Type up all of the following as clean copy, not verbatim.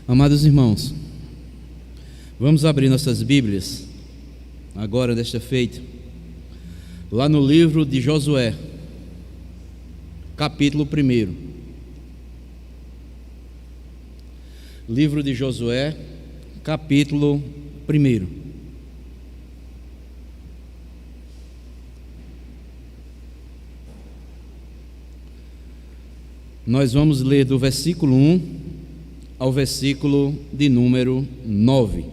Amados irmãos, vamos abrir nossas Bíblias, agora desta feita, lá no livro de Josué, capítulo 1. Livro de Josué, capítulo 1. Nós vamos ler do versículo 1 ao versículo de número 9.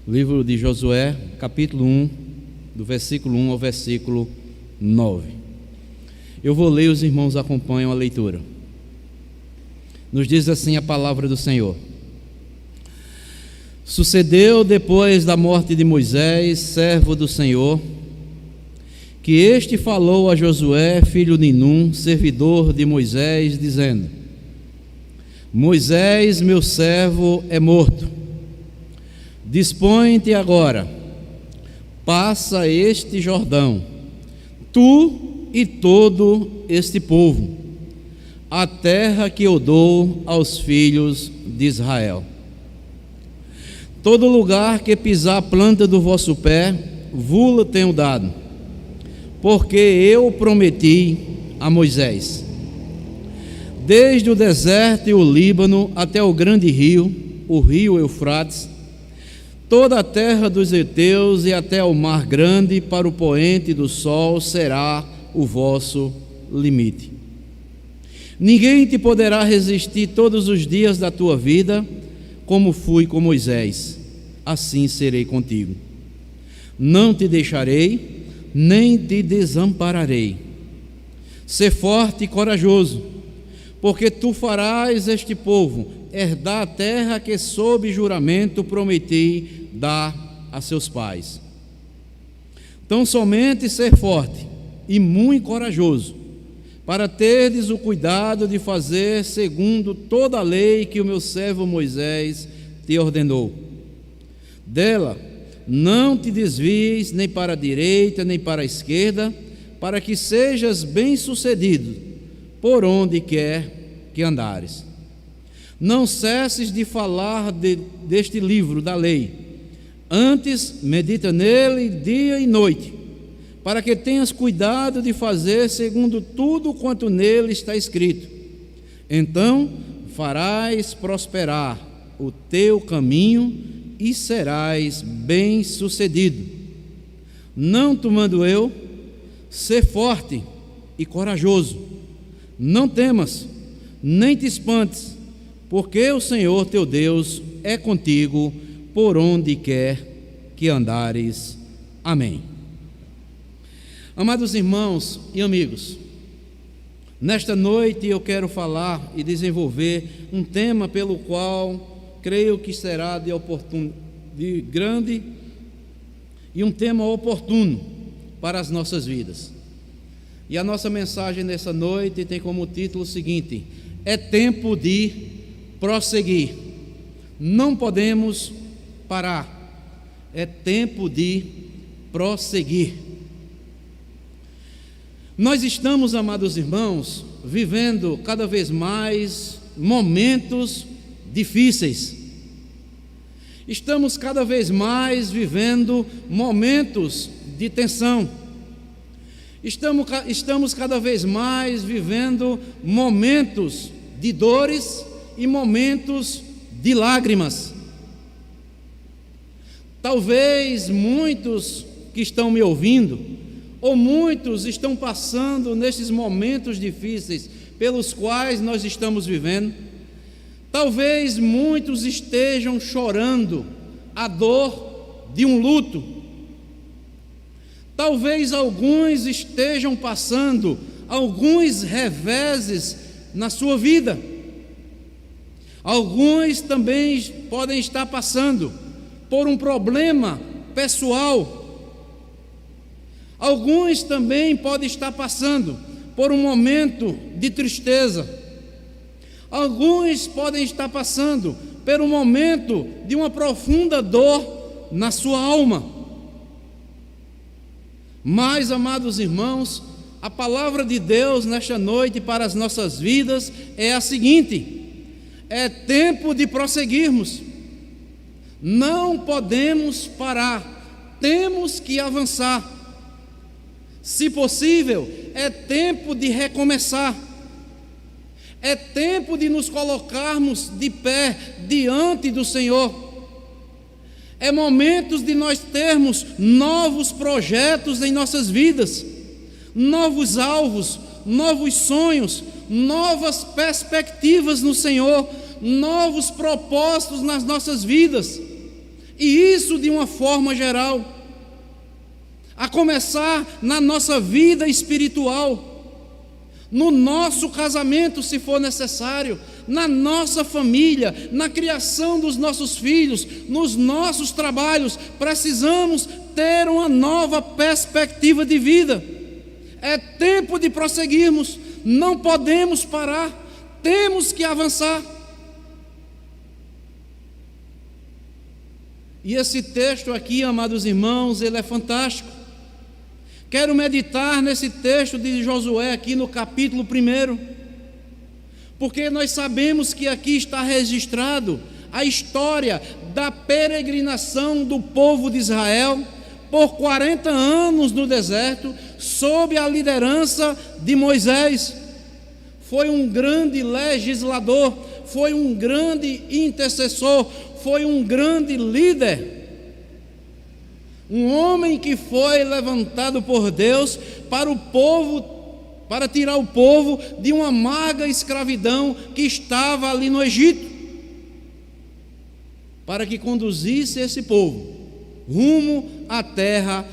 Livro de Josué, capítulo 1, do versículo 1 ao versículo 9. Eu vou ler, os irmãos acompanham a leitura. Nos diz assim a palavra do Senhor: Sucedeu depois da morte de Moisés, servo do Senhor, que este falou a Josué, filho de Num, servidor de Moisés, dizendo: Moisés, meu servo, é morto. Dispõe-te agora, passa este Jordão, tu e todo este povo, a terra que eu dou aos filhos de Israel. Todo lugar que pisar a planta do vosso pé, vou-lo tenho dado, porque eu prometi a Moisés. Desde o deserto e o Líbano até o grande rio, o rio Eufrates, toda a terra dos heteus e até o mar grande, para o poente do sol, será o vosso limite. Ninguém te poderá resistir todos os dias da tua vida, como fui com Moisés, assim serei contigo. Não te deixarei, nem te desampararei. Sê forte e corajoso, porque tu farás este povo herdar a terra que sob juramento prometi dar a seus pais. Tão somente ser forte e muito corajoso, para terdes o cuidado de fazer segundo toda a lei que o meu servo Moisés te ordenou. Dela não te desvies nem para a direita nem para a esquerda, para que sejas bem-sucedido por onde quer que andares. Não cesses de falar deste livro da lei, antes medita nele dia e noite, para que tenhas cuidado de fazer segundo tudo quanto nele está escrito. Então farás prosperar o teu caminho e serás bem-sucedido. Não te mando eu, sê forte e corajoso. Não temas, nem te espantes, porque o Senhor teu Deus é contigo por onde quer que andares. Amém. Amados irmãos e amigos, nesta noite eu quero falar e desenvolver um tema pelo qual creio que será de grande e um tema oportuno para as nossas vidas. E a nossa mensagem nessa noite tem como título o seguinte: é tempo de prosseguir. Não podemos parar. É tempo de prosseguir. Nós estamos, amados irmãos, vivendo cada vez mais momentos difíceis. Estamos cada vez mais vivendo momentos de tensão. Estamos cada vez mais vivendo momentos de dores e momentos de lágrimas. Talvez muitos que estão me ouvindo, ou muitos estão passando nesses momentos difíceis pelos quais nós estamos vivendo. Talvez muitos estejam chorando a dor de um luto. Talvez alguns estejam passando alguns reveses na sua vida. Alguns também podem estar passando por um problema pessoal. Alguns também podem estar passando por um momento de tristeza. Alguns podem estar passando por um momento de uma profunda dor na sua alma. Mas, amados irmãos, a palavra de Deus nesta noite para as nossas vidas é a seguinte: é tempo de prosseguirmos, não podemos parar, temos que avançar. Se possível, é tempo de recomeçar, é tempo de nos colocarmos de pé diante do Senhor. É momento de nós termos novos projetos em nossas vidas, novos alvos, novos sonhos, novas perspectivas no Senhor, novos propósitos nas nossas vidas, e isso de uma forma geral, a começar na nossa vida espiritual, no nosso casamento, se for necessário, na nossa família, na criação dos nossos filhos, nos nossos trabalhos. Precisamos ter uma nova perspectiva de vida. É tempo de prosseguirmos, não podemos parar, temos que avançar. E esse texto aqui, amados irmãos, ele é fantástico. Quero meditar nesse texto de Josué aqui no capítulo 1, porque nós sabemos que aqui está registrado a história da peregrinação do povo de Israel por 40 anos no deserto, sob a liderança de Moisés. Foi um grande legislador, foi um grande intercessor, foi um grande líder, um homem que foi levantado por Deus para o povo, para tirar o povo de uma amarga escravidão que estava ali no Egito, para que conduzisse esse povo rumo à terra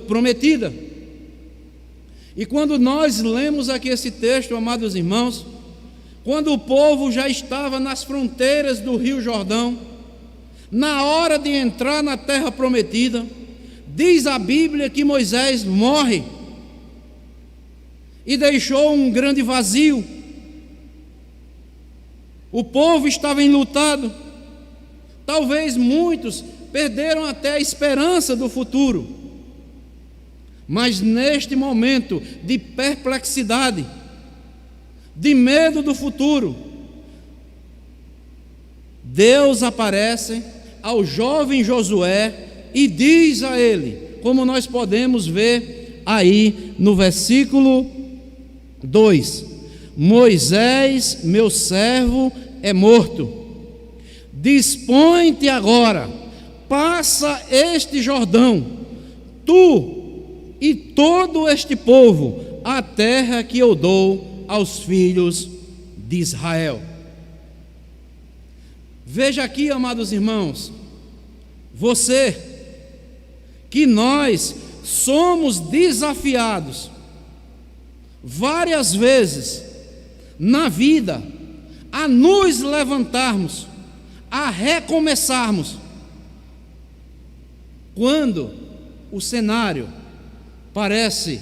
prometida. E quando nós lemos aqui esse texto, amados irmãos, quando o povo já estava nas fronteiras do Rio Jordão, na hora de entrar na terra prometida, diz a Bíblia que Moisés morre e deixou um grande vazio. O povo estava enlutado, talvez muitos perderam até a esperança do futuro, mas neste momento de perplexidade, de medo do futuro, Deus aparece ao jovem Josué e diz a ele, como nós podemos ver aí no versículo 2: Moisés, meu servo, é morto. Dispõe-te agora, passa este Jordão, tu e todo este povo, a terra que eu dou aos filhos de Israel. Veja aqui, amados irmãos, que nós somos desafiados várias vezes na vida a nos levantarmos, a recomeçarmos, quando o cenário parece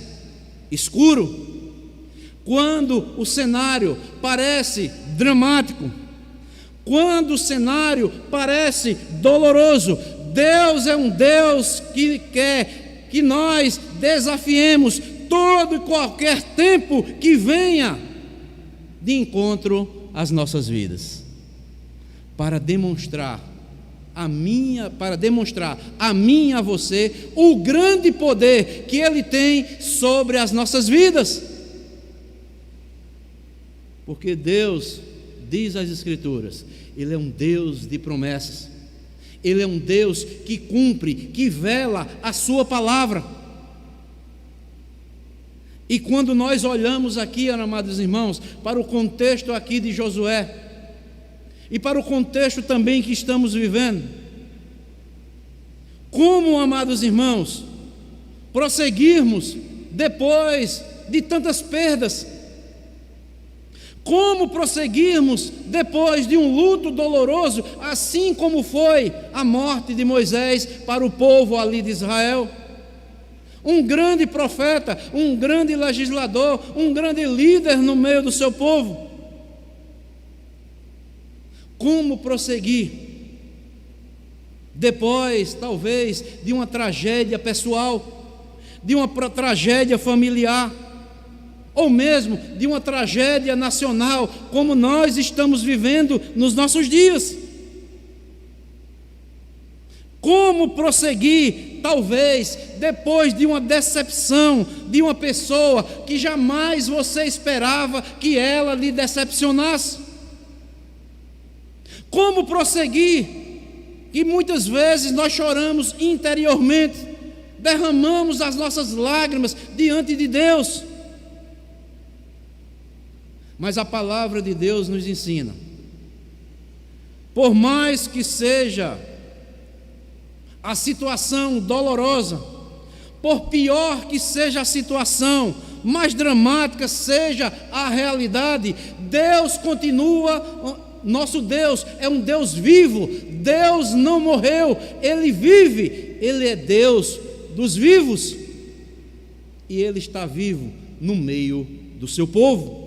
escuro, quando o cenário parece dramático, quando o cenário parece doloroso. Deus é um Deus que quer que nós desafiemos todo e qualquer tempo que venha de encontro às nossas vidas, para demonstrar a mim, a você, o grande poder que Ele tem sobre as nossas vidas. Porque Deus, diz as Escrituras, Ele é um Deus de promessas, Ele é um Deus que cumpre, que vela a sua palavra. E quando nós olhamos aqui, amados irmãos, para o contexto aqui de Josué, e para o contexto também que estamos vivendo, como, amados irmãos, prosseguirmos depois de tantas perdas? Como prosseguirmos depois de um luto doloroso, assim como foi a morte de Moisés para o povo ali de Israel? Um grande profeta, um grande legislador, um grande líder no meio do seu povo. Como prosseguir depois, talvez, de uma tragédia pessoal, de uma tragédia familiar, ou mesmo de uma tragédia nacional, como nós estamos vivendo nos nossos dias. Como prosseguir, talvez, depois de uma decepção de uma pessoa que jamais você esperava que ela lhe decepcionasse? Como prosseguir, que muitas vezes nós choramos interiormente, derramamos as nossas lágrimas diante de Deus. Mas a palavra de Deus nos ensina, por mais que seja a situação dolorosa, por pior que seja a situação, mais dramática seja a realidade, Deus continua, nosso Deus é um Deus vivo, Deus não morreu, Ele vive, Ele é Deus dos vivos, e Ele está vivo no meio do seu povo.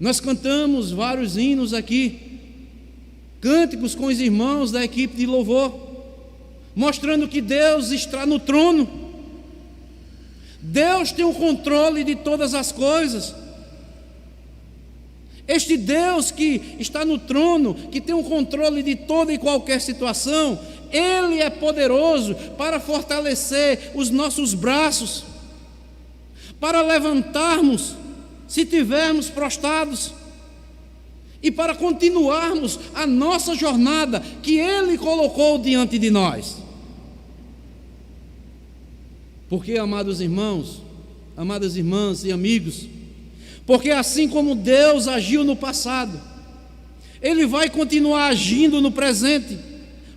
Nós cantamos vários hinos aqui, cânticos com os irmãos da equipe de louvor, mostrando que Deus está no trono, Deus tem o controle de todas as coisas. Este Deus que está no trono, que tem o controle de toda e qualquer situação, Ele é poderoso para fortalecer os nossos braços, para levantarmos se tivermos prostrados, e para continuarmos a nossa jornada que Ele colocou diante de nós. Porque, amados irmãos, amadas irmãs e amigos, porque assim como Deus agiu no passado, Ele vai continuar agindo no presente,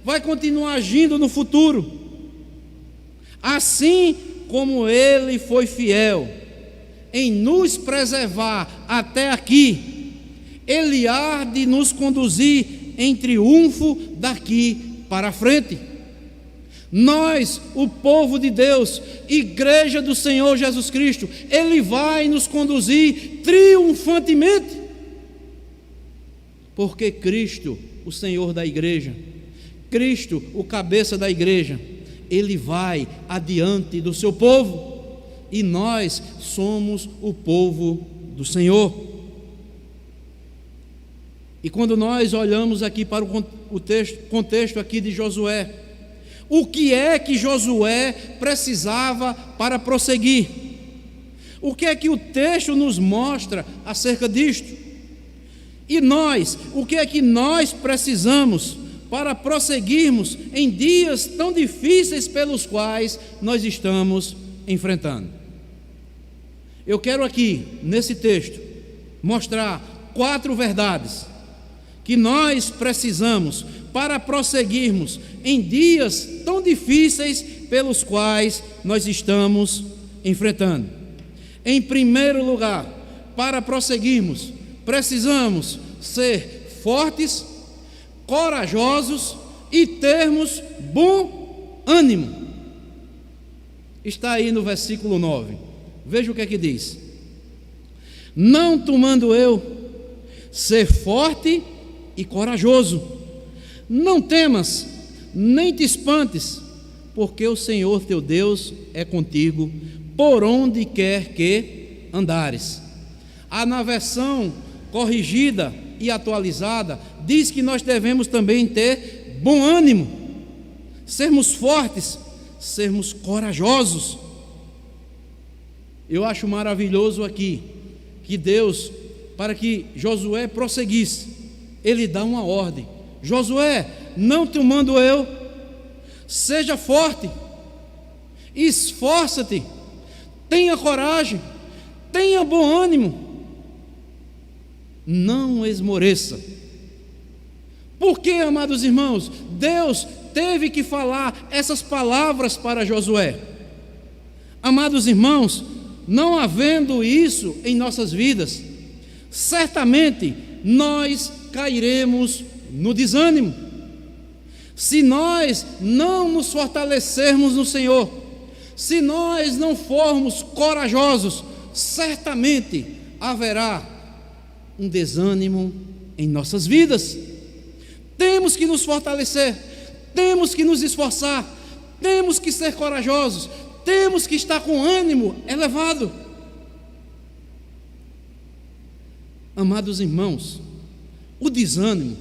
vai continuar agindo no futuro. Assim como Ele foi fiel em nos preservar até aqui, Ele há de nos conduzir em triunfo daqui para frente. Nós, o povo de Deus, igreja do Senhor Jesus Cristo, Ele vai nos conduzir triunfantemente, porque Cristo, o Senhor da igreja, Cristo, o cabeça da igreja, Ele vai adiante do seu povo, e nós somos o povo do Senhor. E quando nós olhamos aqui para o contexto aqui de Josué, o que é que Josué precisava para prosseguir? O que é que o texto nos mostra acerca disto? E nós, o que é que nós precisamos para prosseguirmos em dias tão difíceis pelos quais nós estamos enfrentando? Eu quero aqui, nesse texto, mostrar 4 verdades que nós precisamos para prosseguirmos em dias tão difíceis pelos quais nós estamos enfrentando. Em primeiro lugar, para prosseguirmos, precisamos ser fortes, corajosos e termos bom ânimo. Está aí no versículo 9. Veja o que é que diz: não tomando eu ser forte e corajoso, não temas, nem te espantes, porque o Senhor teu Deus é contigo, por onde quer que andares. Na versão corrigida e atualizada, diz que nós devemos também ter bom ânimo, sermos fortes, sermos corajosos. Eu acho maravilhoso aqui, que Deus, para que Josué prosseguisse, Ele dá uma ordem: Josué, não te mando eu, seja forte, esforça-te, tenha coragem, tenha bom ânimo, não esmoreça. Por que, amados irmãos, Deus teve que falar essas palavras para Josué? Amados irmãos, não havendo isso em nossas vidas, certamente nós cairemos no desânimo. Se nós não nos fortalecermos no Senhor, se nós não formos corajosos, certamente haverá um desânimo em nossas vidas. Temos que nos fortalecer, temos que nos esforçar, temos que ser corajosos, temos que estar com ânimo elevado. Amados irmãos, o desânimo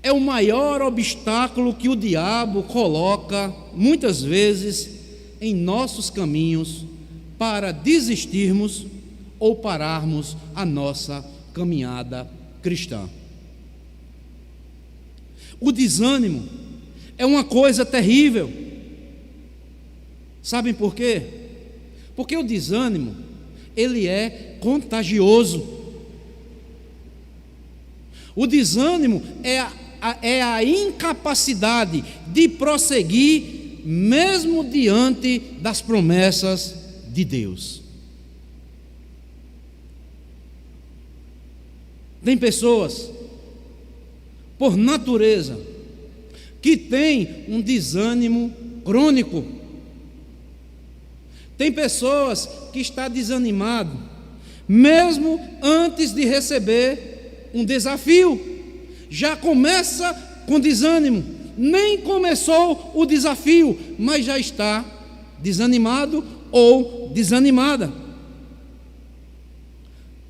é o maior obstáculo que o diabo coloca, muitas vezes, em nossos caminhos para desistirmos ou pararmos a nossa caminhada cristã. O desânimo é uma coisa terrível. Sabem por quê? Porque o desânimo, ele é contagioso. O desânimo é a incapacidade de prosseguir mesmo diante das promessas de Deus. Tem pessoas, por natureza, que têm um desânimo crônico. Tem pessoas que estão desanimadas, mesmo antes de receber um desafio. Já começa com desânimo, nem começou o desafio, mas já está desanimado ou desanimada.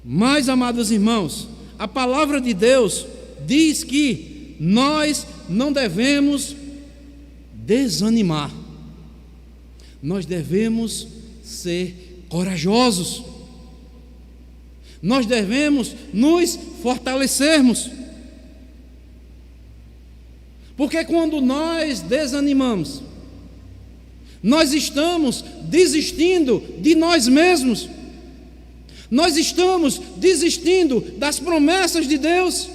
Mas, amados irmãos, a palavra de Deus diz que nós não devemos desanimar, nós devemos ser corajosos, nós devemos nos fortalecermos, porque quando nós desanimamos, nós estamos desistindo de nós mesmos, nós estamos desistindo das promessas de Deus.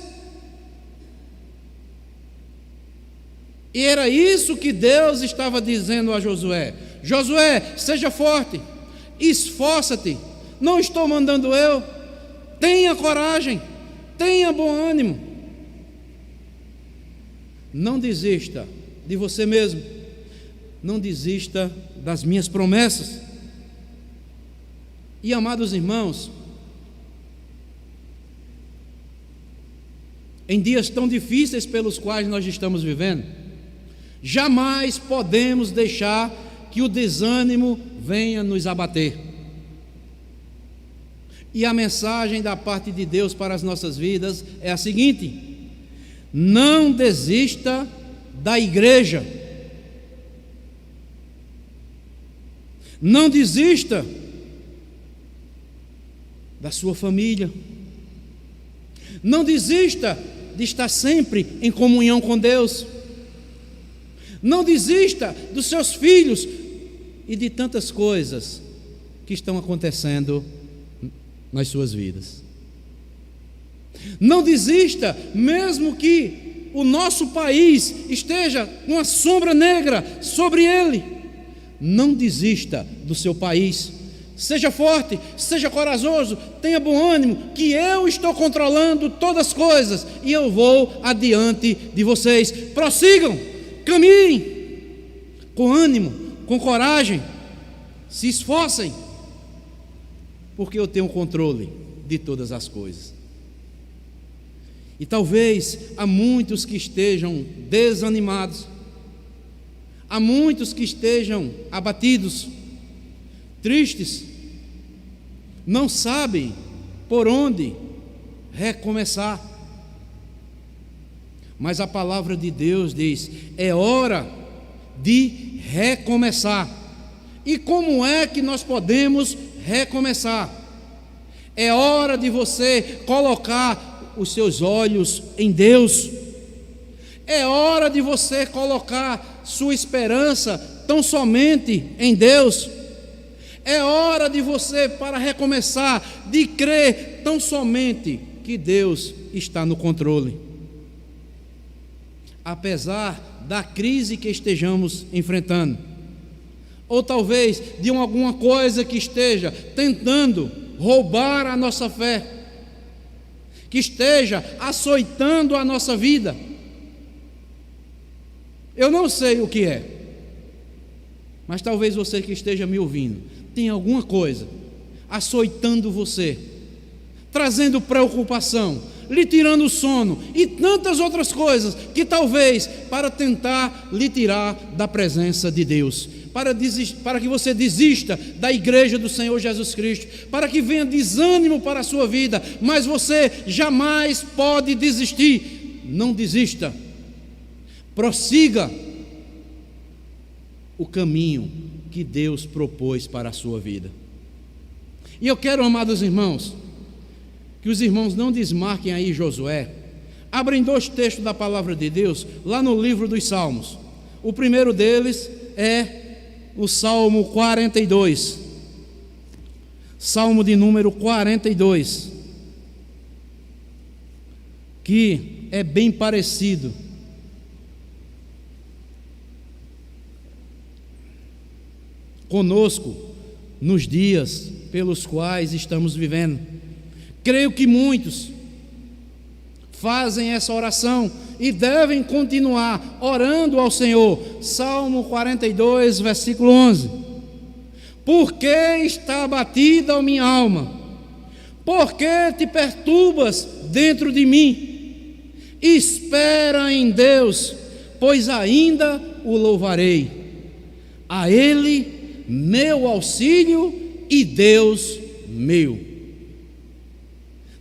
E era isso que Deus estava dizendo a Josué: Josué, seja forte, esforça-te, não estou mandando eu, tenha coragem, tenha bom ânimo, não desista de você mesmo, não desista das minhas promessas. E, amados irmãos, em dias tão difíceis pelos quais nós estamos vivendo, jamais podemos deixar que o desânimo venha nos abater. E a mensagem da parte de Deus para as nossas vidas é a seguinte: não desista da igreja, não desista da sua família, não desista de estar sempre em comunhão com Deus, não desista dos seus filhos e de tantas coisas que estão acontecendo nas suas vidas. Não desista, mesmo que o nosso país esteja com uma sombra negra sobre ele. Não desista do seu país. Seja forte, seja corajoso, tenha bom ânimo, que eu estou controlando todas as coisas e eu vou adiante de vocês. Prossigam, caminhem com ânimo, com coragem, se esforcem, porque eu tenho o controle de todas as coisas. E talvez há muitos que estejam desanimados, há muitos que estejam abatidos, tristes, não sabem por onde recomeçar. Mas a palavra de Deus diz: é hora de recomeçar. E como é que nós podemos recomeçar? É hora de você colocar os seus olhos em Deus. É hora de você colocar sua esperança tão somente em Deus. É hora de você, para recomeçar, de crer tão somente que Deus está no controle. Apesar da crise que estejamos enfrentando, ou talvez de alguma coisa que esteja tentando roubar a nossa fé, que esteja açoitando a nossa vida, eu não sei o que é, mas talvez você que esteja me ouvindo tem alguma coisa açoitando você, trazendo preocupação, lhe tirando o sono e tantas outras coisas que talvez para tentar lhe tirar da presença de Deus. para que você desista da igreja do Senhor Jesus Cristo, para que venha desânimo para a sua vida, mas você jamais pode desistir. Não desista, prossiga o caminho que Deus propôs para a sua vida. E eu quero, amados irmãos, que os irmãos não desmarquem aí Josué. Abrem 2 textos da palavra de Deus, lá no livro dos Salmos. O primeiro deles é o Salmo 42. Salmo de número 42. Que é bem parecido conosco nos dias pelos quais estamos vivendo. Creio que muitos fazem essa oração e devem continuar orando ao Senhor. Salmo 42, versículo 11. Por que está abatida a minha alma? Por que te perturbas dentro de mim? Espera em Deus, pois ainda o louvarei. A Ele meu auxílio e Deus meu.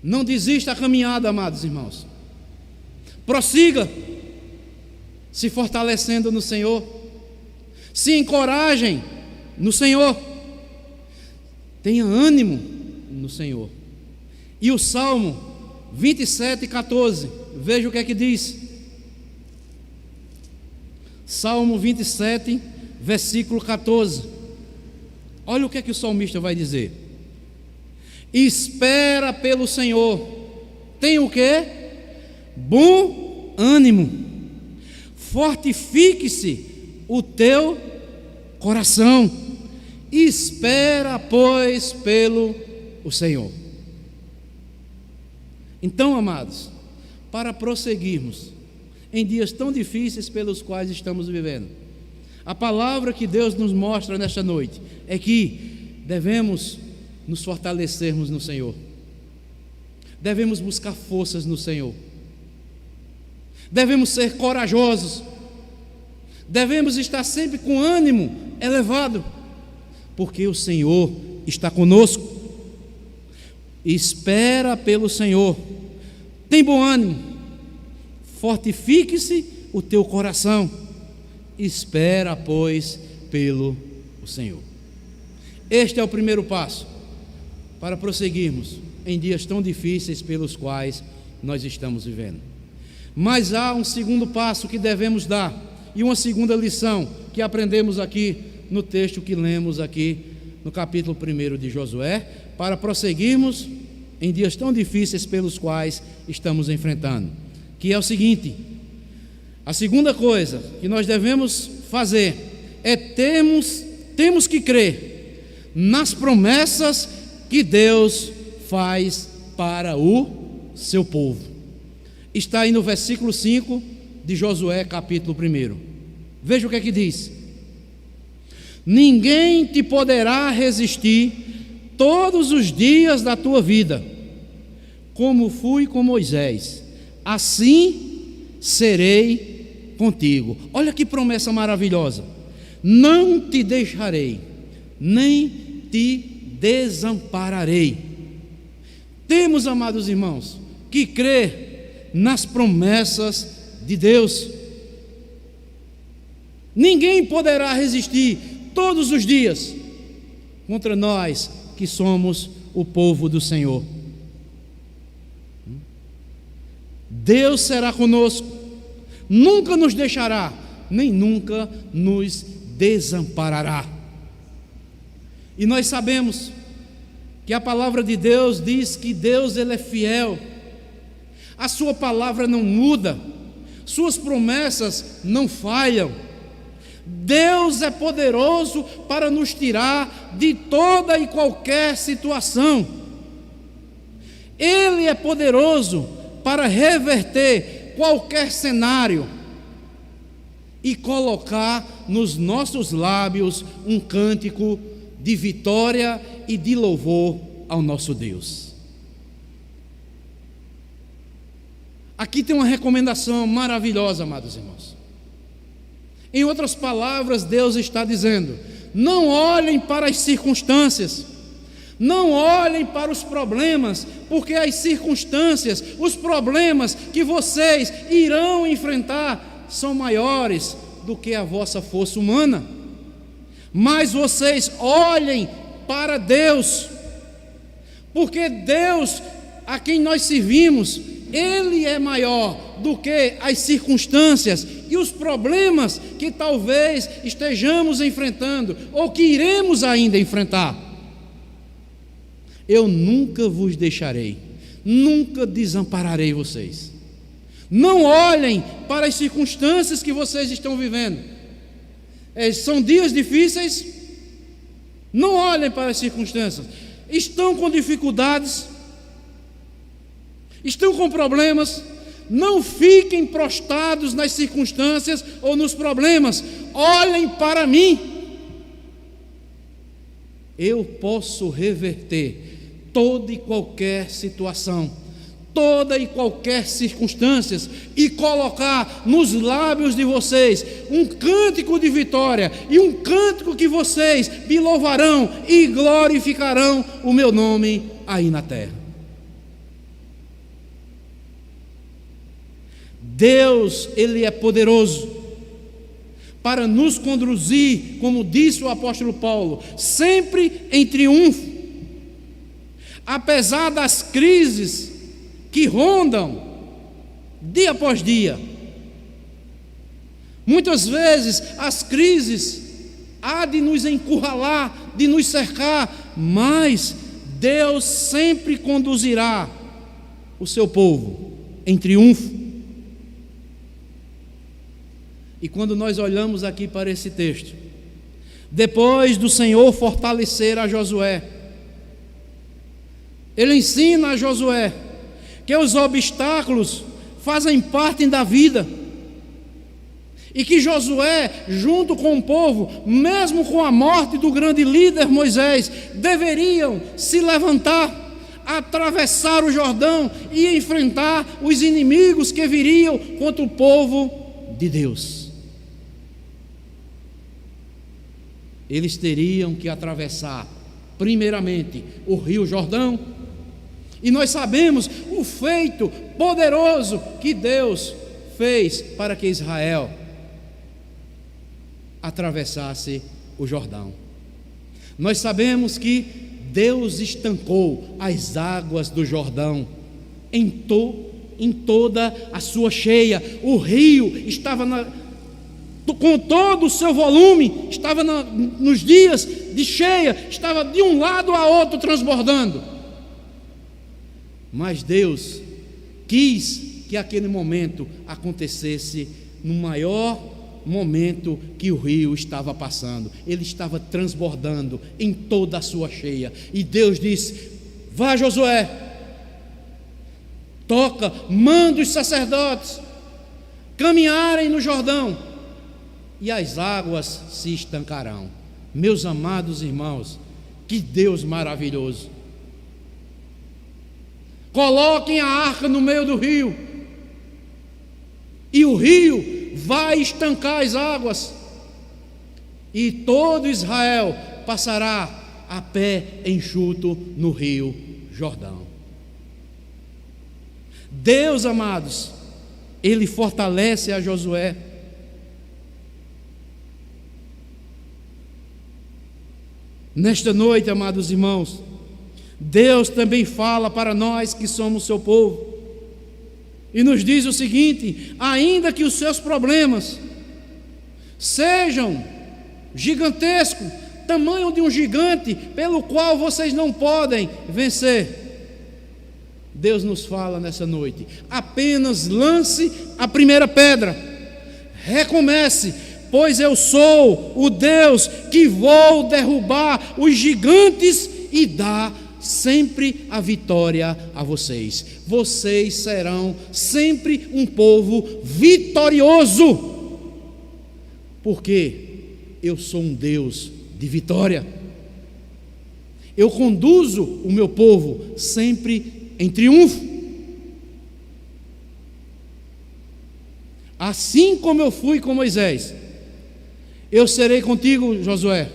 Não desista da caminhada, amados irmãos. Prossiga, se fortalecendo no Senhor. Se encorajem no Senhor. Tenha ânimo no Senhor. E o Salmo 27, 14, veja o que é que diz. Salmo 27, versículo 14. Olha o que é que o salmista vai dizer. Espera pelo Senhor. Tem o quê? Bom ânimo. Fortifique-se o teu coração. Espera, pois, pelo o Senhor. Então, amados, para prosseguirmos em dias tão difíceis pelos quais estamos vivendo, a palavra que Deus nos mostra nesta noite é que devemos nos fortalecermos no Senhor, devemos buscar forças no Senhor, devemos ser corajosos, devemos estar sempre com ânimo elevado, porque o Senhor está conosco. Espera pelo Senhor, tem bom ânimo, fortifique-se o teu coração. Espera, pois, pelo Senhor. Este é o primeiro passo para prosseguirmos em dias tão difíceis pelos quais nós estamos vivendo. Mas há um segundo passo que devemos dar e uma segunda lição que aprendemos aqui no texto que lemos aqui no capítulo 1 de Josué, para prosseguirmos em dias tão difíceis pelos quais estamos enfrentando, que é o seguinte: a segunda coisa que nós devemos fazer é temos que crer nas promessas que Deus faz para o seu povo. Está aí no versículo 5 de Josué, capítulo 1. Veja o que é que diz: ninguém te poderá resistir todos os dias da tua vida. Como fui com Moisés, assim serei contigo. Olha que promessa maravilhosa: não te deixarei, nem te desampararei. Temos, amados irmãos, que crer nas promessas de Deus. Ninguém poderá resistir todos os dias contra nós que somos o povo do Senhor. Deus será conosco, nunca nos deixará, nem nunca nos desamparará. E nós sabemos que a palavra de Deus diz que Deus, Ele é fiel, a sua palavra não muda, suas promessas não falham. Deus é poderoso para nos tirar de toda e qualquer situação. Ele é poderoso para reverter qualquer cenário e colocar nos nossos lábios um cântico de vitória e de louvor ao nosso Deus. Aqui tem uma recomendação maravilhosa, amados irmãos. Em outras palavras, Deus está dizendo: não olhem para as circunstâncias, não olhem para os problemas, porque as circunstâncias, os problemas que vocês irão enfrentar são maiores do que a vossa força humana. Mas vocês olhem para Deus, porque Deus a quem nós servimos, Ele é maior do que as circunstâncias e os problemas que talvez estejamos enfrentando ou que iremos ainda enfrentar. Eu nunca vos deixarei, nunca desampararei vocês. Não olhem para as circunstâncias que vocês estão vivendo. São dias difíceis. Não olhem para as circunstâncias. Estão com dificuldades, estão com problemas. Não fiquem prostrados nas circunstâncias ou nos problemas. Olhem para mim. Eu posso reverter toda e qualquer situação, toda e qualquer circunstância, e colocar nos lábios de vocês um cântico de vitória, e um cântico que vocês me louvarão e glorificarão o meu nome aí na terra. Deus, Ele é poderoso para nos conduzir, como disse o apóstolo Paulo, sempre em triunfo, apesar das crises que rondam dia após dia. Muitas vezes as crises há de nos encurralar, de nos cercar, mas Deus sempre conduzirá o seu povo em triunfo. E quando nós olhamos aqui para esse texto, depois do Senhor fortalecer a Josué, Ele ensina a Josué que os obstáculos fazem parte da vida, e que Josué, junto com o povo, mesmo com a morte do grande líder Moisés, deveriam se levantar, atravessar o Jordão e enfrentar os inimigos que viriam contra o povo de Deus. Eles teriam que atravessar, primeiramente, o rio Jordão. E nós sabemos o feito poderoso que Deus fez para que Israel atravessasse o Jordão. Nós sabemos que Deus estancou as águas do Jordão em toda a sua cheia. O rio estava com todo o seu volume, estava nos dias de cheia, estava de um lado a outro transbordando. Mas Deus quis que aquele momento acontecesse no maior momento que o rio estava passando. Ele estava transbordando em toda a sua cheia. E Deus disse: vá, Josué, toca, manda os sacerdotes caminharem no Jordão, e as águas se estancarão. Meus amados irmãos, que Deus maravilhoso! Coloquem a arca no meio do rio, e o rio vai estancar as águas, e todo Israel passará a pé enxuto no rio Jordão. Deus, amados, Ele fortalece a Josué. Nesta noite, amados irmãos, Deus também fala para nós que somos seu povo, e nos diz o seguinte: ainda que os seus problemas sejam gigantescos, tamanho de um gigante pelo qual vocês não podem vencer, Deus nos fala nessa noite: apenas lance a primeira pedra, recomece, pois eu sou o Deus que vou derrubar os gigantes e dar sempre a vitória a vocês. Vocês serão sempre um povo vitorioso, porque eu sou um Deus de vitória. Eu conduzo o meu povo sempre em triunfo. Assim como eu fui com Moisés, Eu serei contigo, Josué.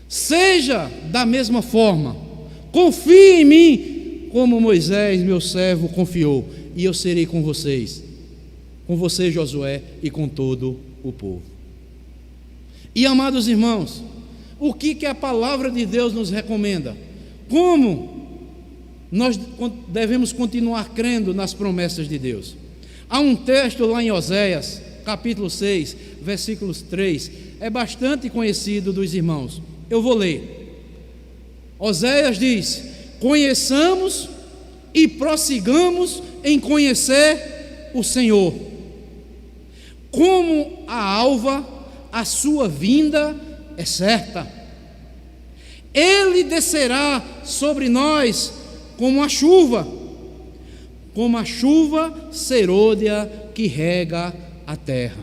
Seja da mesma forma, confie em mim, como Moisés, meu servo, confiou, e eu serei com você, Josué, e com todo o povo. E amados irmãos, o que a palavra de Deus nos recomenda? Como nós devemos continuar crendo nas promessas de Deus? Há um texto lá em Oséias, capítulo 6, versículos 3, é bastante conhecido dos irmãos. Eu vou ler. Oséias diz: conheçamos e prossigamos em conhecer o Senhor. Como a alva, a sua vinda é certa. Ele descerá sobre nós como a chuva serôdia que rega a terra.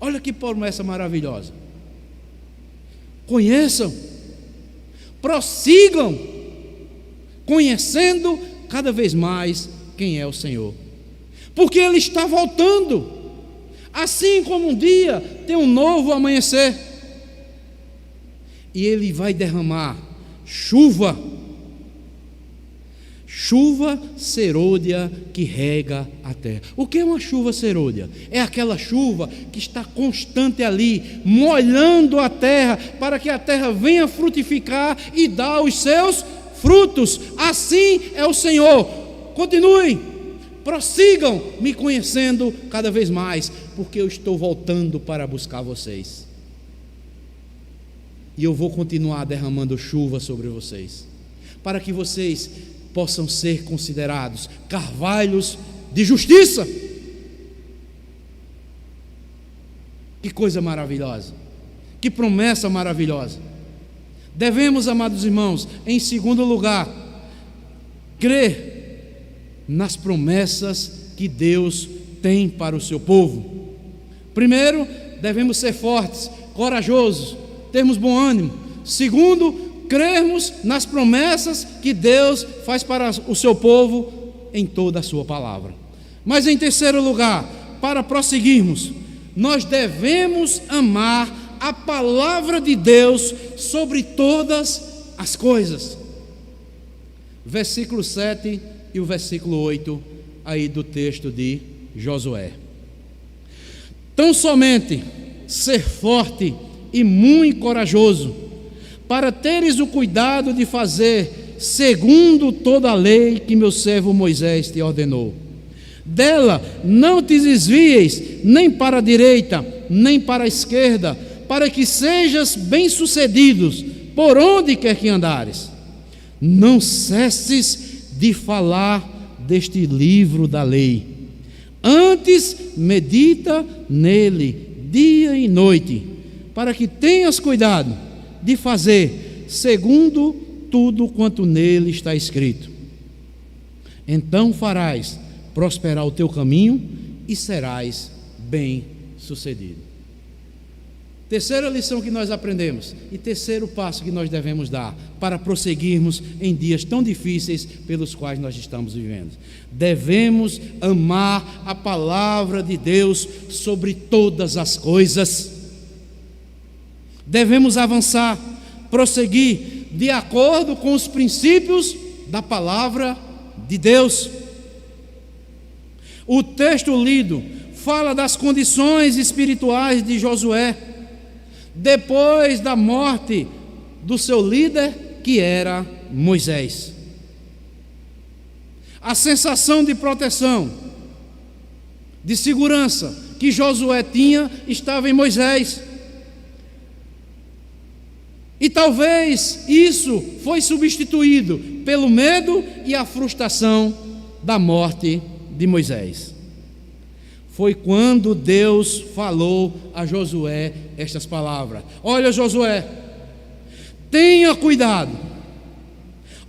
Olha que promessa maravilhosa. Conheçam, prossigam, conhecendo cada vez mais quem é o Senhor, porque Ele está voltando, assim como um dia tem um novo amanhecer, e Ele vai derramar chuva serôdia que rega a terra. O que é uma chuva serôdia? É aquela chuva que está constante ali, molhando a terra, para que a terra venha frutificar e dar os seus frutos. Assim é o Senhor. Continuem, prossigam me conhecendo cada vez mais, porque eu estou voltando para buscar vocês, e eu vou continuar derramando chuva sobre vocês, para que vocês possam ser considerados carvalhos de justiça. Que coisa maravilhosa, que promessa maravilhosa. Devemos, amados irmãos, em segundo lugar, crer nas promessas que Deus tem para o seu povo. Primeiro, devemos ser fortes, corajosos, termos bom ânimo. Segundo, crermos nas promessas que Deus faz para o seu povo em toda a sua palavra. Mas em terceiro lugar, para prosseguirmos, nós devemos amar a palavra de Deus sobre todas as coisas. Versículo 7 e o versículo 8 aí do texto de Josué. Tão somente ser forte e muito corajoso, para teres o cuidado de fazer segundo toda a lei que meu servo Moisés te ordenou. Dela não te desvieis nem para a direita, nem para a esquerda, para que sejas bem-sucedidos por onde quer que andares. Não cesses de falar deste livro da lei. Antes medita nele dia e noite, para que tenhas cuidado de fazer segundo tudo quanto nele está escrito. Então farás prosperar o teu caminho e serás bem-sucedido. Terceira lição que nós aprendemos e terceiro passo que nós devemos dar para prosseguirmos em dias tão difíceis pelos quais nós estamos vivendo. Devemos amar a palavra de Deus sobre todas as coisas. Devemos avançar, prosseguir de acordo com os princípios da palavra de Deus. O texto lido fala das condições espirituais de Josué, depois da morte do seu líder, que era Moisés. A sensação de proteção, de segurança que Josué tinha, estava em Moisés. E talvez isso foi substituído pelo medo e a frustração da morte de Moisés. Foi quando Deus falou a Josué estas palavras: olha, Josué, tenha cuidado,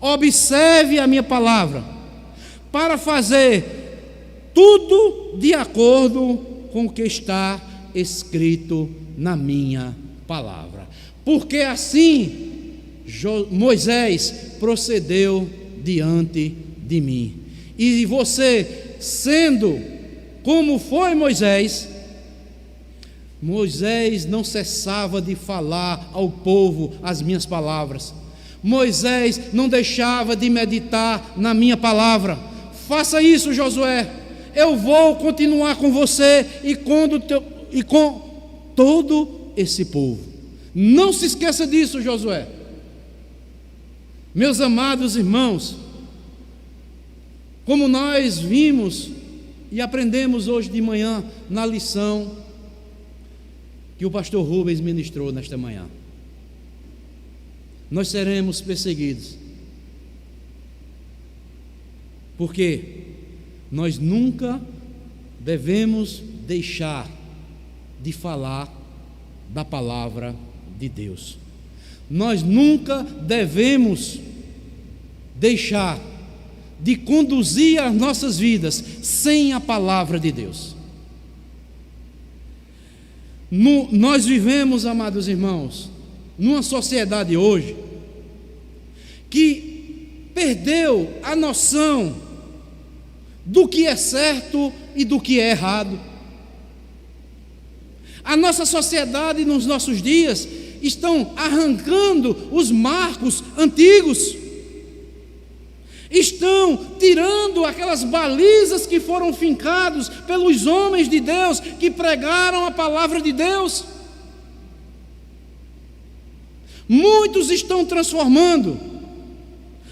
observe a minha palavra, para fazer tudo de acordo com o que está escrito na minha palavra. Porque assim Moisés procedeu diante de mim. E você, sendo como foi Moisés, Moisés não cessava de falar ao povo as minhas palavras. Moisés não deixava de meditar na minha palavra. Faça isso, Josué. Eu vou continuar com você e com todo esse povo. Não se esqueça disso, Josué. Meus amados irmãos, como nós vimos e aprendemos hoje de manhã na lição que o pastor Rubens ministrou nesta manhã, nós seremos perseguidos, porque nós nunca devemos deixar de falar da palavra de Deus. Nós nunca devemos deixar de conduzir as nossas vidas sem a palavra de Deus. Nós vivemos, amados irmãos, numa sociedade hoje que perdeu a noção do que é certo e do que é errado. A nossa sociedade nos nossos dias estão arrancando os marcos antigos, estão tirando aquelas balizas que foram fincados pelos homens de Deus que pregaram a palavra de Deus. Muitos estão transformando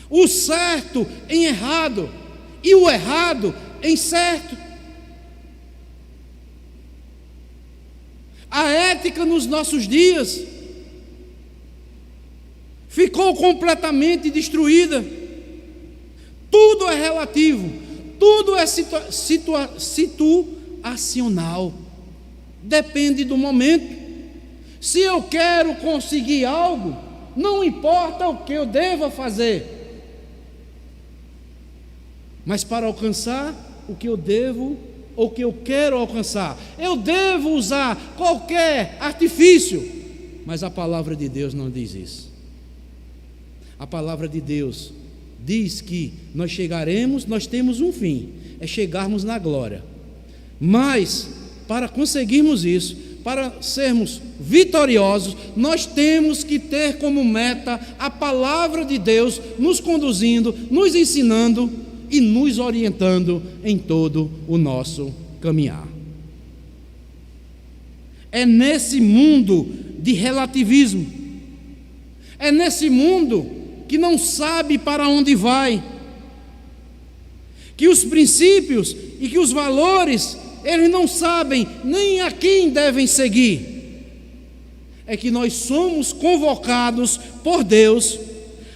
o certo em errado e o errado em certo. A ética nos nossos dias ficou completamente destruída. Tudo é relativo, tudo é situacional, depende do momento. Se eu quero conseguir algo, não importa o que eu deva fazer, mas para alcançar o que eu devo ou o que eu quero alcançar, eu devo usar qualquer artifício, mas a palavra de Deus não diz isso. A palavra de Deus diz que nós chegaremos, nós temos um fim, é chegarmos na glória, mas para conseguirmos isso, para sermos vitoriosos, nós temos que ter como meta a palavra de Deus nos conduzindo, nos ensinando e nos orientando em todo o nosso caminhar. É nesse mundo de relativismo, é nesse mundo que não sabe para onde vai, que os princípios e que os valores, eles não sabem nem a quem devem seguir, é que nós somos convocados por Deus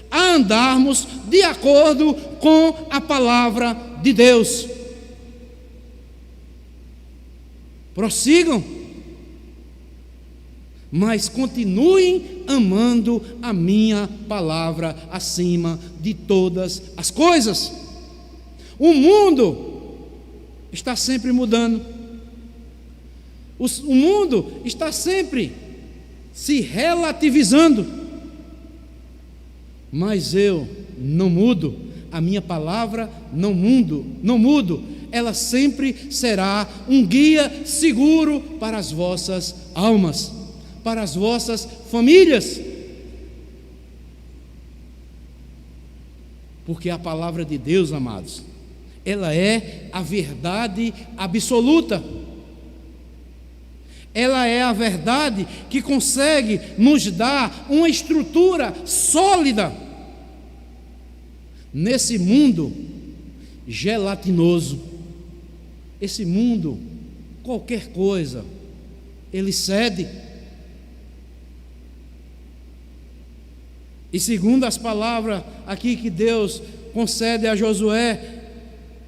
a andarmos de acordo com a palavra de Deus. Prossigam, mas continuem amando a minha palavra acima de todas as coisas. O mundo está sempre mudando, o mundo está sempre se relativizando, mas eu não mudo, a minha palavra não mudo, ela sempre será um guia seguro para as vossas almas, para as vossas famílias, porque a palavra de Deus, amados, ela é a verdade absoluta, ela é a verdade que consegue nos dar uma estrutura sólida nesse mundo gelatinoso, esse mundo, qualquer coisa, ele cede. E segundo as palavras aqui que Deus concede a Josué,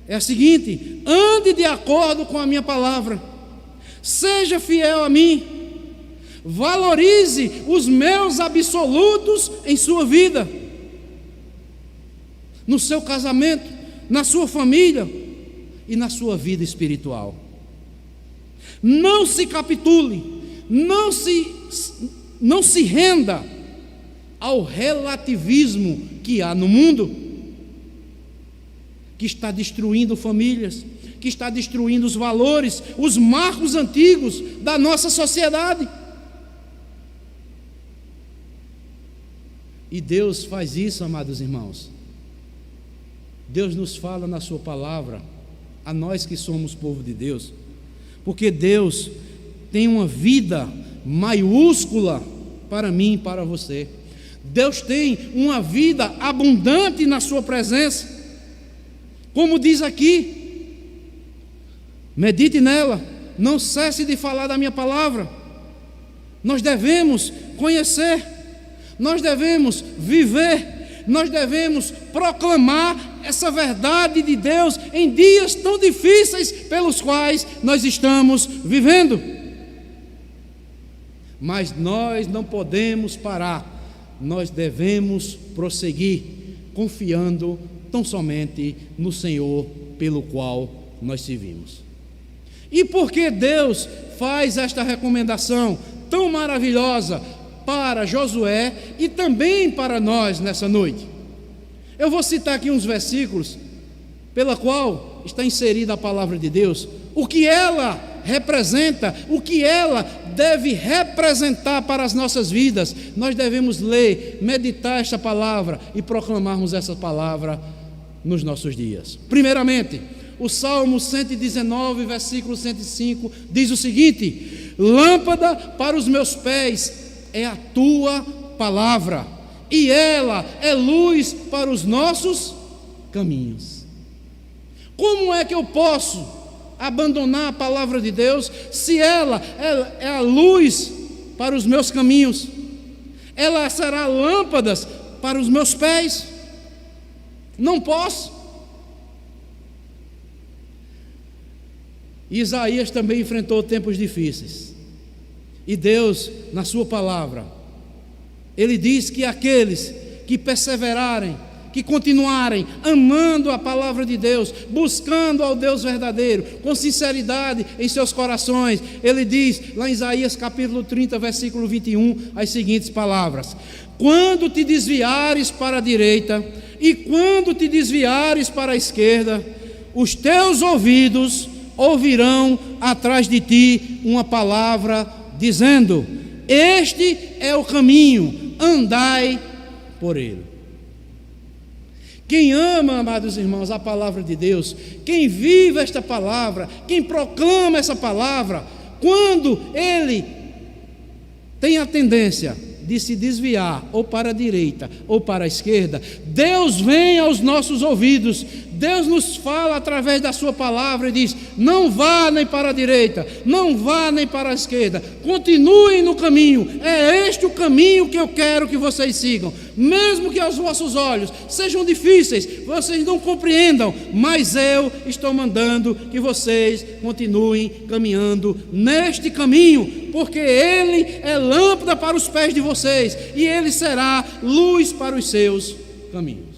é a seguinte: ande de acordo com a minha palavra, seja fiel a mim, valorize os meus absolutos em sua vida, no seu casamento, na sua família e na sua vida espiritual. Não se capitule, não se renda ao relativismo que há no mundo, que está destruindo famílias, que está destruindo os valores, os marcos antigos da nossa sociedade. E Deus faz isso, amados irmãos. Deus nos fala na sua palavra, a nós que somos povo de Deus, porque Deus tem uma vida maiúscula para mim e para você. Deus tem uma vida abundante na sua presença, como diz aqui: medite nela, não cesse de falar da minha palavra. Nós devemos conhecer, nós devemos viver, nós devemos proclamar essa verdade de Deus em dias tão difíceis pelos quais nós estamos vivendo. Mas nós não podemos parar, nós devemos prosseguir, confiando tão somente no Senhor pelo qual nós servimos. E por que Deus faz esta recomendação tão maravilhosa para Josué e também para nós nessa noite? Eu vou citar aqui uns versículos pela qual está inserida a palavra de Deus, o que ela representa, o que ela deve representar para as nossas vidas. Nós devemos ler, meditar esta palavra e proclamarmos essa palavra nos nossos dias. Primeiramente, o Salmo 119, versículo 105, diz o seguinte: lâmpada para os meus pés é a tua palavra, e ela é luz para os nossos caminhos. Como é que eu posso abandonar a palavra de Deus se ela é a luz para os meus caminhos? Ela será lâmpadas para os meus pés? Não posso. Isaías também enfrentou tempos difíceis, e Deus, na sua palavra, Ele diz que aqueles que perseverarem, que continuarem amando a palavra de Deus, buscando ao Deus verdadeiro, com sinceridade em seus corações, Ele diz lá em Isaías capítulo 30, versículo 21, as seguintes palavras: quando te desviares para a direita e quando te desviares para a esquerda, os teus ouvidos ouvirão atrás de ti uma palavra dizendo: este é o caminho, andai por ele. Quem ama, amados irmãos, a palavra de Deus, quem vive esta palavra, quem proclama essa palavra, quando ele tem a tendência de se desviar ou para a direita ou para a esquerda, Deus vem aos nossos ouvidos, Deus nos fala através da sua palavra e diz: não vá nem para a direita, não vá nem para a esquerda, continuem no caminho, é este o caminho que eu quero que vocês sigam, mesmo que aos vossos olhos sejam difíceis, vocês não compreendam, mas eu estou mandando que vocês continuem caminhando neste caminho, porque ele é lâmpada para os pés de vocês e ele será luz para os seus caminhos.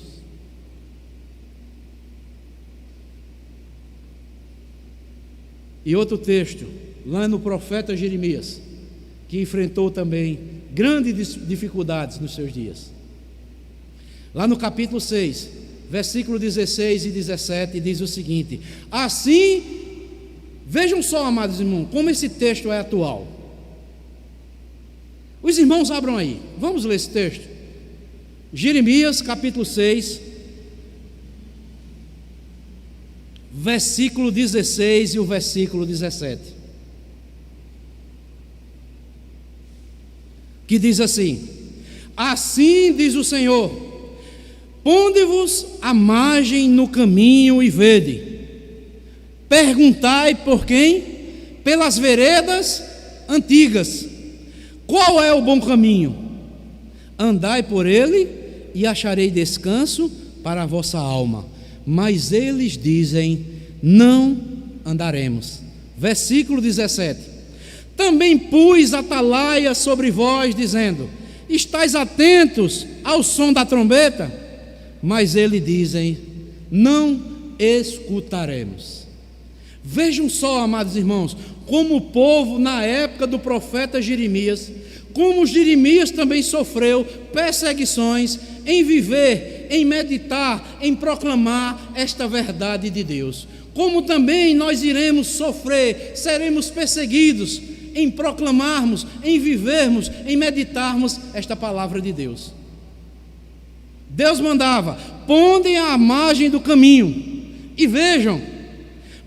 E outro texto, lá no profeta Jeremias, que enfrentou também grandes dificuldades nos seus dias. Lá no capítulo 6, versículo 16 e 17, diz o seguinte: assim, vejam só, amados irmãos, como esse texto é atual. Os irmãos abram aí, vamos ler esse texto. Jeremias capítulo 6, versículo 16 e o versículo 17, que diz assim: assim diz o Senhor, ponde-vos à margem no caminho e vede, perguntai por quem? Pelas veredas antigas, qual é o bom caminho? Andai por ele e acharei descanso para a vossa alma. Mas eles dizem: não andaremos. Versículo 17: também pus atalaia sobre vós, dizendo: estais atentos ao som da trombeta. Mas eles dizem: não escutaremos. Vejam só, amados irmãos, como o povo na época do profeta Jeremias, como Jeremias também sofreu perseguições em viver, em meditar, em proclamar esta verdade de Deus. como também nós iremos sofrer, seremos perseguidos em proclamarmos, em vivermos, em meditarmos esta palavra de Deus. Deus mandava: pondem à margem do caminho e vejam,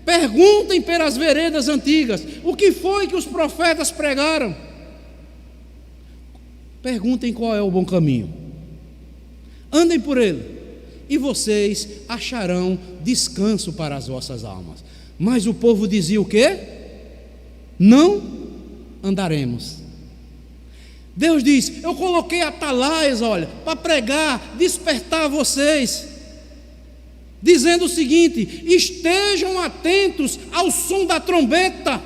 perguntem pelas veredas antigas, o que foi que os profetas pregaram? Perguntem qual é o bom caminho, andem por ele, e vocês acharão descanso para as vossas almas. Mas o povo dizia o quê? Não andaremos. Deus diz: eu coloquei atalaias, olha, para pregar, despertar vocês, dizendo o seguinte: estejam atentos ao som da trombeta.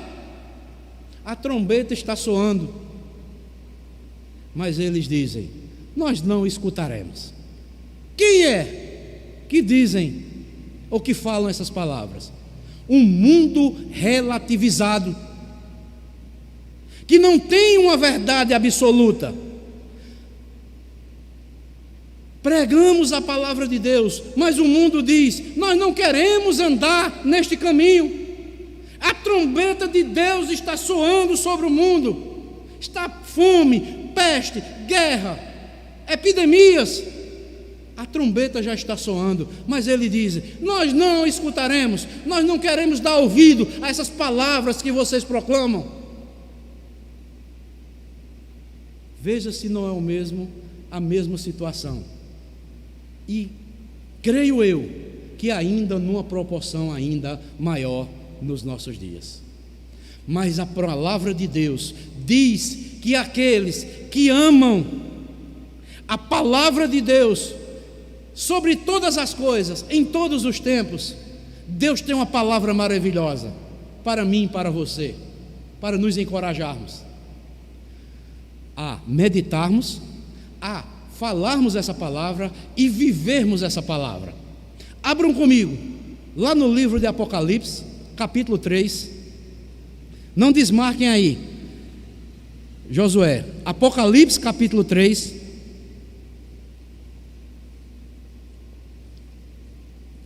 A trombeta está soando, mas eles dizem: nós não escutaremos. Quem é que dizem ou que falam essas palavras? Um mundo relativizado, que não tem uma verdade absoluta. Pregamos a palavra de Deus, mas o mundo diz: nós não queremos andar neste caminho. A trombeta de Deus está soando sobre o mundo. Está fome, peste, guerra, epidemias. A trombeta já está soando, mas ele diz: nós não escutaremos, nós não queremos dar ouvido a essas palavras que vocês proclamam. Veja se não é a mesma situação. E creio eu que ainda numa proporção ainda maior nos nossos dias. Mas a palavra de Deus diz que aqueles que amam a palavra de Deus sobre todas as coisas, em todos os tempos, Deus tem uma palavra maravilhosa para mim e para você, para nos encorajarmos a meditarmos, a falarmos essa palavra e vivermos essa palavra. Abram comigo, lá no livro de Apocalipse, capítulo 3, não desmarquem aí, Josué, Apocalipse capítulo 3,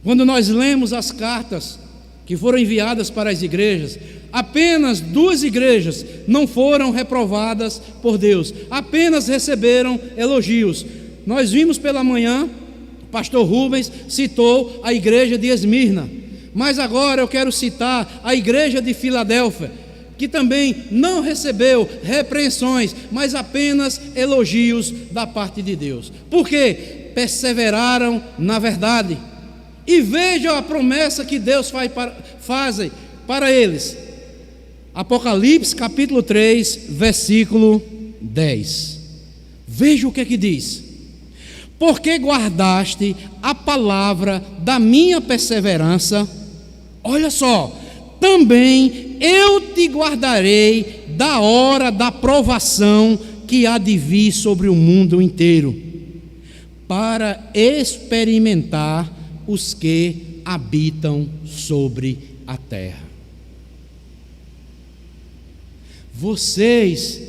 quando nós lemos as cartas que foram enviadas para as igrejas, apenas 2 igrejas não foram reprovadas por Deus, apenas receberam elogios. Nós vimos pela manhã, o pastor Rubens citou a igreja de Esmirna, mas agora eu quero citar a igreja de Filadélfia, que também não recebeu repreensões, mas apenas elogios da parte de Deus. Por quê? Perseveraram na verdade. E vejam a promessa que Deus faz para eles. Apocalipse capítulo 3, versículo 10. Veja o que é que diz: porque guardaste a palavra da minha perseverança, olha só, também eu te guardarei da hora da provação que há de vir sobre o mundo inteiro, para experimentar os que habitam sobre a terra. Vocês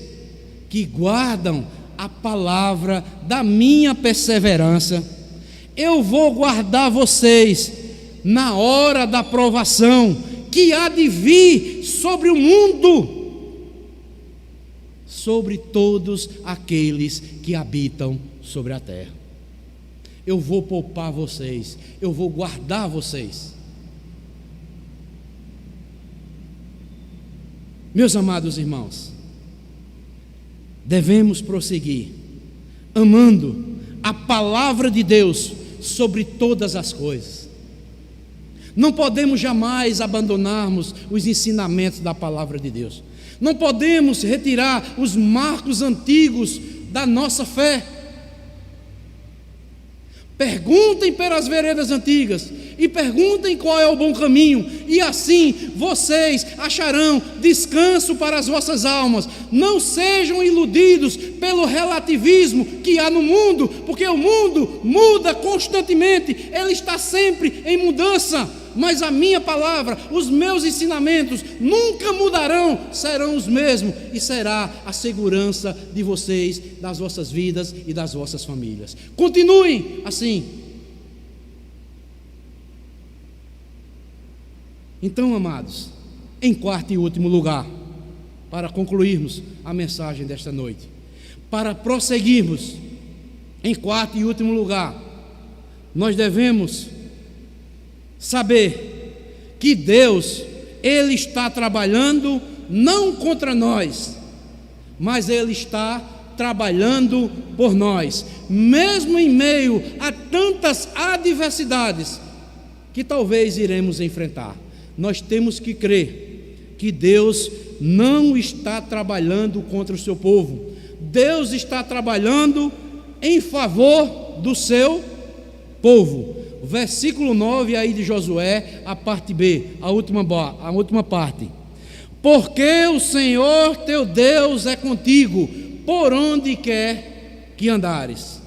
que guardam a palavra da minha perseverança, eu vou guardar vocês na hora da provação que há de vir sobre o mundo, sobre todos aqueles que habitam sobre a terra. Eu vou poupar vocês, eu vou guardar vocês. Meus amados irmãos, devemos prosseguir amando a palavra de Deus sobre todas as coisas. Não podemos jamais abandonarmos os ensinamentos da palavra de Deus. Não podemos retirar os marcos antigos da nossa fé. Perguntem pelas veredas antigas e perguntem qual é o bom caminho, e assim vocês acharão descanso para as vossas almas. Não sejam iludidos pelo relativismo que há no mundo, porque o mundo muda constantemente, ele está sempre em mudança. Mas a minha palavra, os meus ensinamentos nunca mudarão, serão os mesmos, e será a segurança de vocês, das vossas vidas e das vossas famílias. Continuem assim. Então, amados, em quarto e último lugar, para concluirmos a mensagem desta noite, para prosseguirmos, em quarto e último lugar, nós devemos saber que Deus, Ele está trabalhando não contra nós, mas Ele está trabalhando por nós, mesmo em meio a tantas adversidades que talvez iremos enfrentar. Nós temos que crer que Deus não está trabalhando contra o seu povo. Deus está trabalhando em favor do seu povo. Versículo 9 aí de Josué, a parte B, a última parte. Porque o Senhor teu Deus é contigo, por onde quer que andares.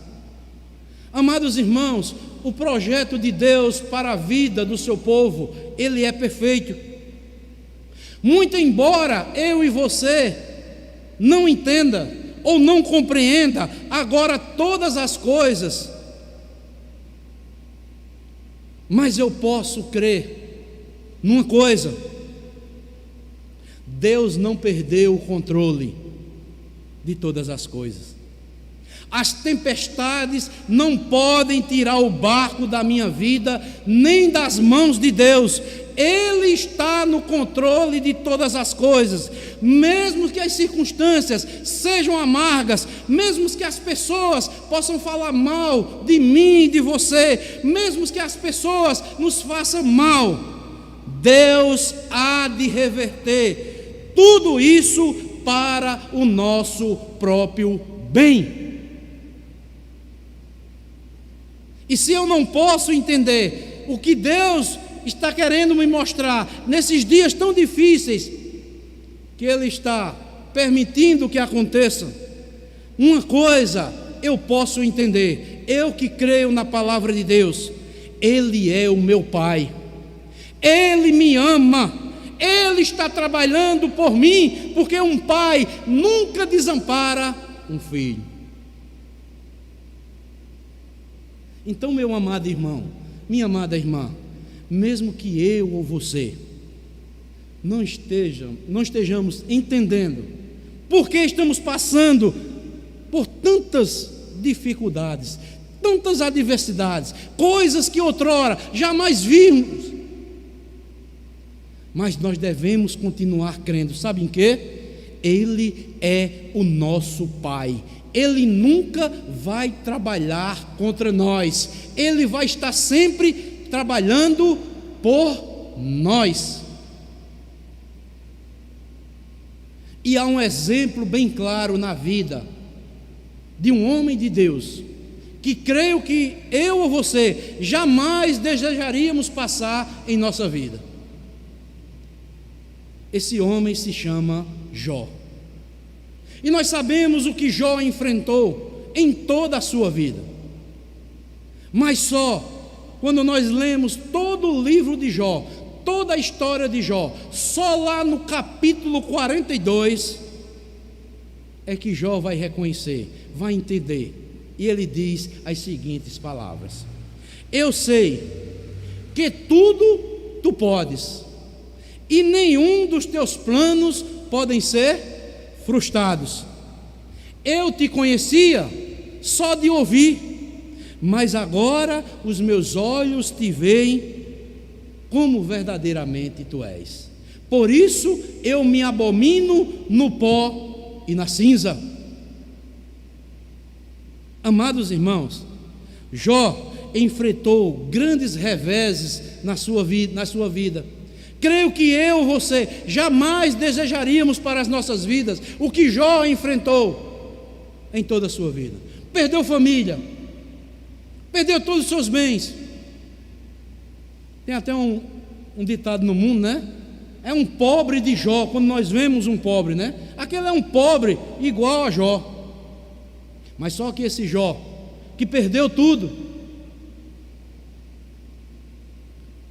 Amados irmãos, o projeto de Deus para a vida do seu povo, ele é perfeito. Muito embora eu e você não entenda ou não compreenda agora todas as coisas, mas eu posso crer numa coisa: Deus não perdeu o controle de todas as coisas. As tempestades não podem tirar o barco da minha vida, nem das mãos de Deus. Ele está no controle de todas as coisas, mesmo que as circunstâncias sejam amargas, mesmo que as pessoas possam falar mal de mim e de você, mesmo que as pessoas nos façam mal, Deus há de reverter tudo isso para o nosso próprio bem. E se eu não posso entender o que Deus está querendo me mostrar nesses dias tão difíceis que Ele está permitindo que aconteça, uma coisa eu posso entender: eu que creio na palavra de Deus, Ele é o meu Pai, Ele me ama, Ele está trabalhando por mim, porque um pai nunca desampara um filho. Então, meu amado irmão, minha amada irmã, mesmo que eu ou você não estejamos entendendo por que estamos passando por tantas dificuldades, tantas adversidades, coisas que outrora jamais vimos, mas nós devemos continuar crendo. Sabe em quê? Ele é o nosso Pai. Ele nunca vai trabalhar contra nós. Ele vai estar sempre trabalhando por nós. E há um exemplo bem claro na vida de um homem de Deus, que creio que eu ou você jamais desejaríamos passar em nossa vida. Esse homem se chama Jó. E nós sabemos o que Jó enfrentou em toda a sua vida. Mas só quando nós lemos todo o livro de Jó, toda a história de Jó, só lá no capítulo 42 é que Jó vai reconhecer, vai entender. E ele diz as seguintes palavras: eu sei que tudo tu podes, e nenhum dos teus planos podem ser frustrados. Eu te conhecia só de ouvir, mas agora os meus olhos te veem como verdadeiramente tu és. Por isso eu me abomino no pó e na cinza. Amados irmãos, Jó enfrentou grandes reveses na sua vida. Creio que eu e você jamais desejaríamos para as nossas vidas o que Jó enfrentou em toda a sua vida. Perdeu família, perdeu todos os seus bens. Tem até um ditado no mundo, né? É um pobre de Jó. Quando nós vemos um pobre, né? Aquele é um pobre igual a Jó. Mas só que esse Jó, que perdeu tudo,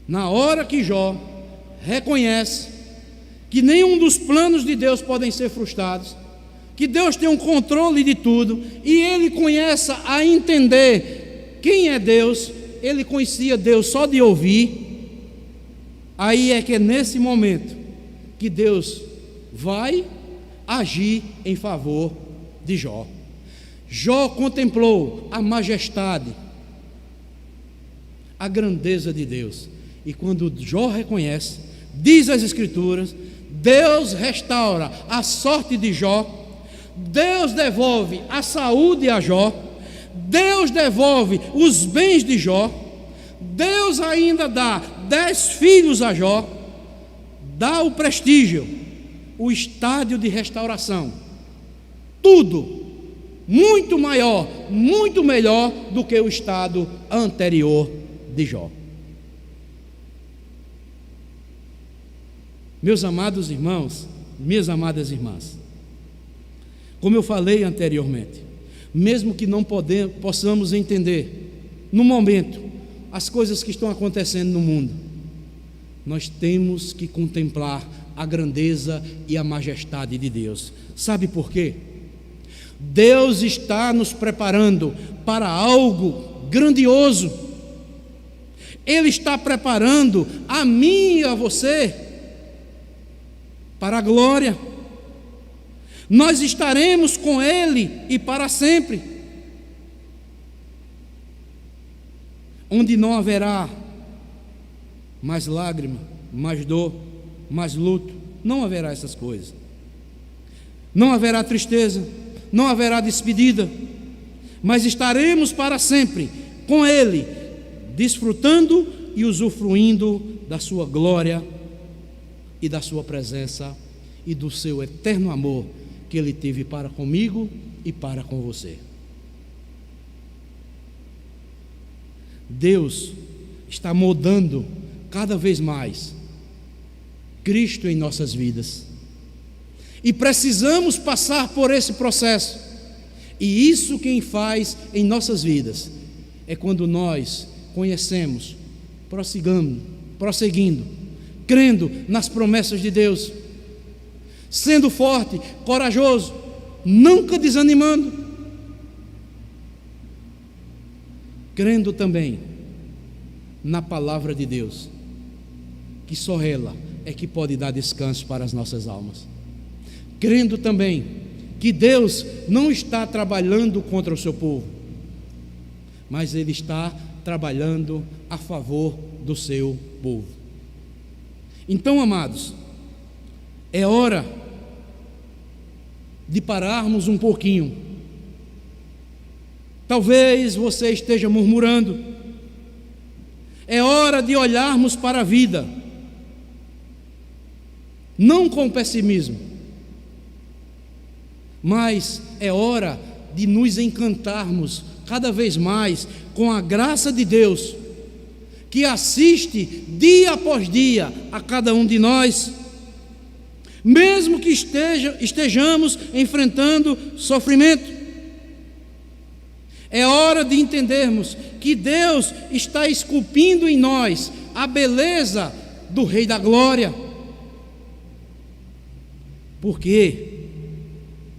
na hora que Jó reconhece que nenhum dos planos de Deus podem ser frustrados, que Deus tem um controle de tudo, e ele começa a entender quem é Deus. Ele conhecia Deus só de ouvir. Aí é que é nesse momento que Deus vai agir em favor de Jó. Jó contemplou a majestade, a grandeza de Deus. E quando Jó reconhece, diz as Escrituras, Deus restaura a sorte de Jó, Deus devolve a saúde a Jó, Deus devolve os bens de Jó, Deus ainda dá 10 filhos a Jó, dá o prestígio, o estádio de restauração, tudo muito maior, muito melhor do que o estado anterior de Jó. Meus amados irmãos, minhas amadas irmãs, como eu falei anteriormente, mesmo que não possamos entender no momento as coisas que estão acontecendo no mundo, nós temos que contemplar a grandeza e a majestade de Deus. Sabe por quê? Deus está nos preparando para algo grandioso. Ele está preparando a mim e a você para a glória. Nós estaremos com Ele e para sempre, onde não haverá mais lágrima, mais dor, mais luto. Não haverá essas coisas. Não haverá tristeza, não haverá despedida, mas estaremos para sempre com Ele, desfrutando e usufruindo da sua glória e da sua presença e do seu eterno amor que Ele teve para comigo e para com você. Deus está moldando cada vez mais Cristo em nossas vidas. E precisamos passar por esse processo. E isso quem faz em nossas vidas é quando nós conhecemos, prosseguindo, crendo nas promessas de Deus, sendo forte, corajoso, nunca desanimando, crendo também na palavra de Deus, que só ela é que pode dar descanso para as nossas almas. Crendo também que Deus não está trabalhando contra o seu povo, mas Ele está trabalhando a favor do seu povo. Então, amados, é hora de pararmos um pouquinho. Talvez você esteja murmurando. É hora de olharmos para a vida, não com pessimismo, mas é hora de nos encantarmos cada vez mais com a graça de Deus, que assiste dia após dia a cada um de nós, mesmo que estejamos enfrentando sofrimento. É hora de entendermos que Deus está esculpindo em nós a beleza do Rei da Glória, porque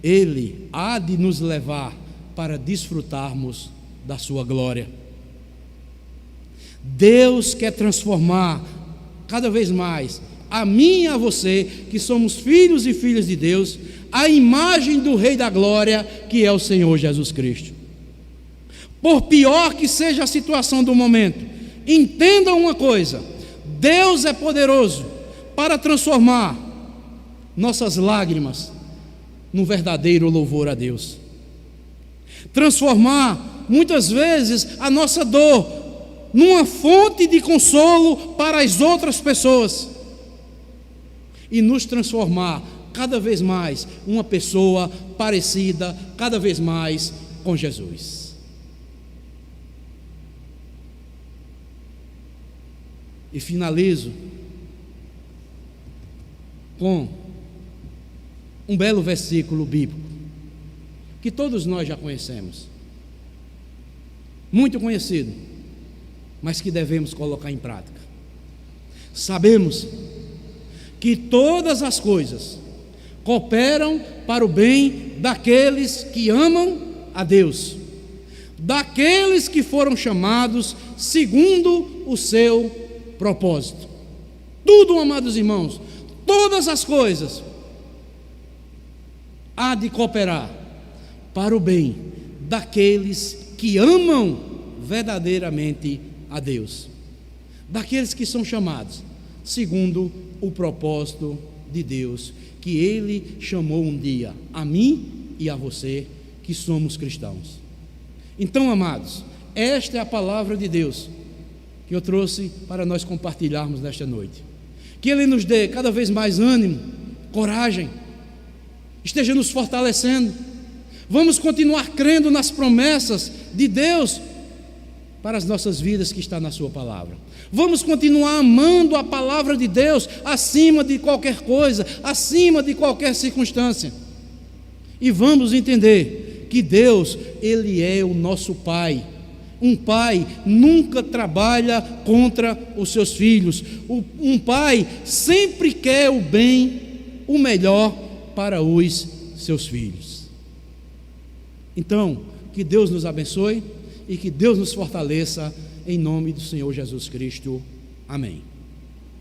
Ele há de nos levar para desfrutarmos da sua glória. Deus quer transformar cada vez mais a mim e a você, que somos filhos e filhas de Deus, a imagem do Rei da Glória, que é o Senhor Jesus Cristo. Por pior que seja a situação do momento, entenda uma coisa: Deus é poderoso para transformar nossas lágrimas num verdadeiro louvor a Deus, transformar muitas vezes a nossa dor numa fonte de consolo para as outras pessoas e nos transformar cada vez mais uma pessoa parecida cada vez mais com Jesus. E finalizo com um belo versículo bíblico que todos nós já conhecemos, muito conhecido, mas que devemos colocar em prática. Sabemos que todas as coisas cooperam para o bem daqueles que amam a Deus, daqueles que foram chamados segundo o seu propósito. Tudo, amados irmãos, todas as coisas há de cooperar para o bem daqueles que amam verdadeiramente a Deus, daqueles que são chamados segundo o propósito de Deus, que Ele chamou um dia a mim e a você, que somos cristãos. Então, amados, esta é a palavra de Deus que eu trouxe para nós compartilharmos nesta noite. Que Ele nos dê cada vez mais ânimo, coragem, esteja nos fortalecendo. Vamos continuar crendo nas promessas de Deus para as nossas vidas que está na sua palavra. Vamos continuar amando a palavra de Deus acima de qualquer coisa, acima de qualquer circunstância. E vamos entender que Deus, Ele é o nosso Pai. Um pai nunca trabalha contra os seus filhos. Um pai sempre quer o bem, o melhor para os seus filhos. Então, que Deus nos abençoe e que Deus nos fortaleça, em nome do Senhor Jesus Cristo. Amém.